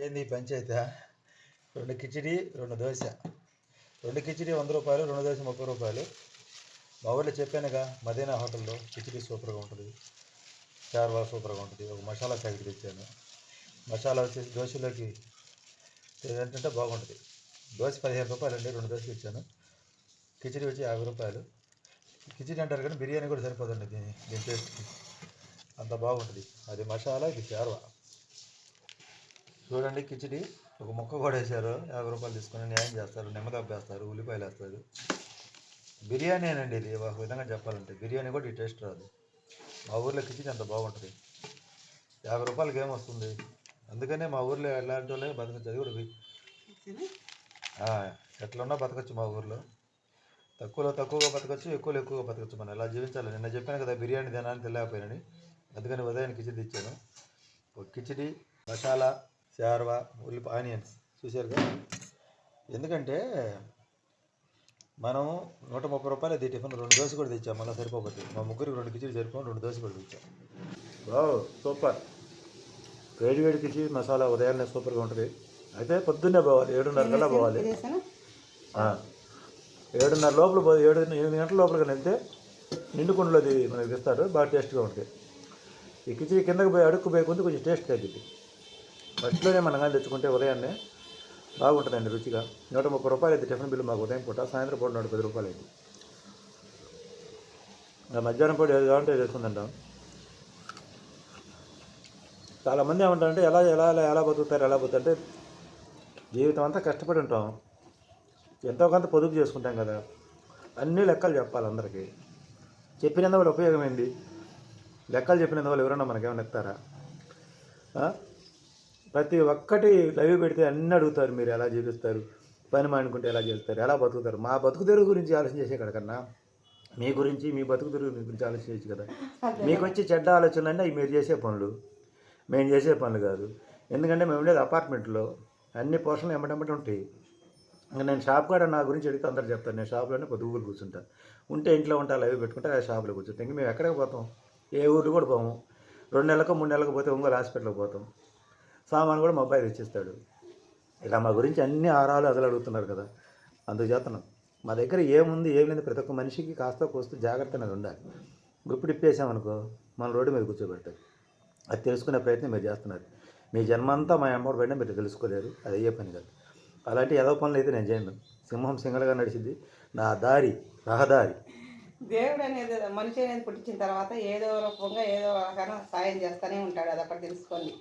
ఏంది పంచాయతీ? 2 కిచిడి 2 దోశ. 2 కిచిడి 100 రూపాయలు, 2 దోశ 30 రూపాయలు. మా ఊళ్ళో చెప్పానుగా, మదీనా హోటల్లో కిచిడి సూపర్గా ఉంటుంది, షార్వా సూపర్గా ఉంటుంది. ఒక మసాలా ప్యాకెట్ తెచ్చాను. మసాలా వచ్చేసి దోశలోకి ఏంటంటే బాగుంటుంది. దోశ 15 రూపాయలు అండి, 2 దోశలు ఇచ్చాను. కిచిడి వచ్చి 50 రూపాయలు. కిచిడి అంటారు కానీ బిర్యానీ కూడా సరిపోదండి దీని టేస్ట్కి, అంత బాగుంటుంది. అది మసాలా, ఇది షార్వా. చూడండి, కిచిడి ఒక ముక్క కూడా వేసారు. 50 రూపాయలు తీసుకొని న్యాయం చేస్తారు, నిమ్మదబ్బ వేస్తారు, ఉల్లిపాయలు వేస్తారు. బిర్యానీ అనండి ఇది, ఒక విధంగా చెప్పాలంటే బిర్యానీ కూడా ఈ టేస్ట్ రాదు. మా ఊర్లో కిచిడి అంత బాగుంటుంది. 50 రూపాయలకి ఏమొస్తుంది? అందుకనే మా ఊర్లో ఎలాంటి వాళ్ళే బతకచ్చు. అది కూడా ఎట్లున్నా బతకచ్చు మా ఊర్లో. తక్కువగా బతకచ్చు, ఎక్కువగా బతకచ్చు. మనం ఎలా జీవించాలి. నిన్న చెప్పాను కదా, బిర్యానీ తినాలని తెలియకపోయినని. అందుకని ఉదయాన్ని కిచిడి ఇచ్చాను. ఒక కిచిడి, మసాలా, షార్వా, ఆనియన్స్ చూశారు కదా. ఎందుకంటే మనం 130 రూపాయలు అది టిఫిన్. 2 దోశ కూడా తెచ్చాం, మళ్ళీ సరిపోతుంది. మా ముగ్గురికి 2 కిచిడి సరిపోం, 2 దోశ కూడా తెచ్చాం. Wow, super. వేడి కిచిడి మసాలా ఉదయాన్నే సూపర్గా ఉంటుంది. అయితే పొద్దున్నే పోవాలి, 7:30 కల్లా పోవాలి. 7:30 లోపల 8 గంటల లోపలికి వెళ్తే నిండుకుండలో అది మనకి ఇస్తారు, బాగా టేస్ట్గా ఉంటుంది. ఈ కిచిడి కిందకి పోయి అడుక్కు పోయి కొంచెం టేస్ట్ తగ్గింది. ఫస్ట్లోనే మనం కానీ తెచ్చుకుంటే ఉదయాన్నే బాగుంటుందండి రుచిగా. 130 రూపాయలు అయితే టిఫిన్ బిల్లు మాకు ఉదయం పూట. సాయంత్రం పూట 110 రూపాయలు అయింది. మధ్యాహ్నం పూట ఏది కావాలంటే చేసుకుందంటాం. చాలామంది ఏమంటారంటే ఎలా బతుకుతారంటే జీవితం అంతా కష్టపడి ఉంటాం, ఎంతో కొంత పొదుపు చేసుకుంటాం కదా. అన్నీ లెక్కలు చెప్పాలి అందరికీ. చెప్పినందువల్ల ఉపయోగం ఏంటి? లెక్కలు చెప్పినందువల్ల ఎవరన్నా మనకేమైనా ఇస్తారా? ప్రతి ఒక్కటి లైవ్ పెడితే అన్నీ అడుగుతారు, మీరు ఎలా జీవిస్తారు, పని మానుకుంటే ఎలా చేస్తారు, ఎలా బతుకుతారు. మా బతుకు తెరువు గురించి ఆలోచన చేసే కన్నా మీ గురించి, మీ బతుకు తెరువు గురించి ఆలోచన చేయొచ్చు కదా. మీకు వచ్చి చెడ్డ ఆలోచనలు అంటే అవి మీరు చేసే పనులు, మేము చేసే పనులు కాదు. ఎందుకంటే మేము ఉండేది అపార్ట్మెంట్లో, అన్ని పోర్షన్లు ఎమ్మటెమ్మటి ఉంటాయి. ఇంకా నేను షాప్ కాడ నా గురించి అడిగితే అందరు చెప్తాను. నేను షాప్లోనే పొద్దుగులు కూర్చుంటా. ఉంటే ఇంట్లో ఉంటా, లైవ్ పెట్టుకుంటే ఆ షాప్లో కూర్చుంటా. ఇంక మేము ఎక్కడికి పోతాం? ఏ ఊర్లు కూడా పోము. 2 నెలలకు 3 నెలలకు పోతే ఒంగోలు హాస్పిటల్కి పోతాం. సామాను కూడా మా అబ్బాయి తెచ్చిస్తాడు. ఇలా మా గురించి అన్ని ఆరాలు అసలు అడుగుతున్నారు కదా, అందుకు చేస్తున్నాం. మా దగ్గర ఏముంది ఏం లేదు, ప్రతి ఒక్క మనిషికి కాస్త కోస్తూ జాగ్రత్త అనేది ఉండాలి. గుప్పుడు ఇప్పేసామనుకో మన రోడ్డు మీద కూర్చోబెడతారు. అది తెలుసుకునే ప్రయత్నం మీరు చేస్తున్నారు. మీ జన్మంతా మా అమ్మోడు పడినా మీరు తెలుసుకోలేరు, అది అయ్యే పని కాదు. అలాంటి ఏదో పనులు అయితే నేను చేయను. సింహం సింగల్గా నడిచింది, నా దారి రహదారి. దేవుడు అనేది, మనిషి అనేది పుట్టించిన తర్వాత ఏదో రూపంగా ఏదో రకంగా సాయం చేస్తూనే ఉంటాడు. అదొకటి తెలుసుకోండి.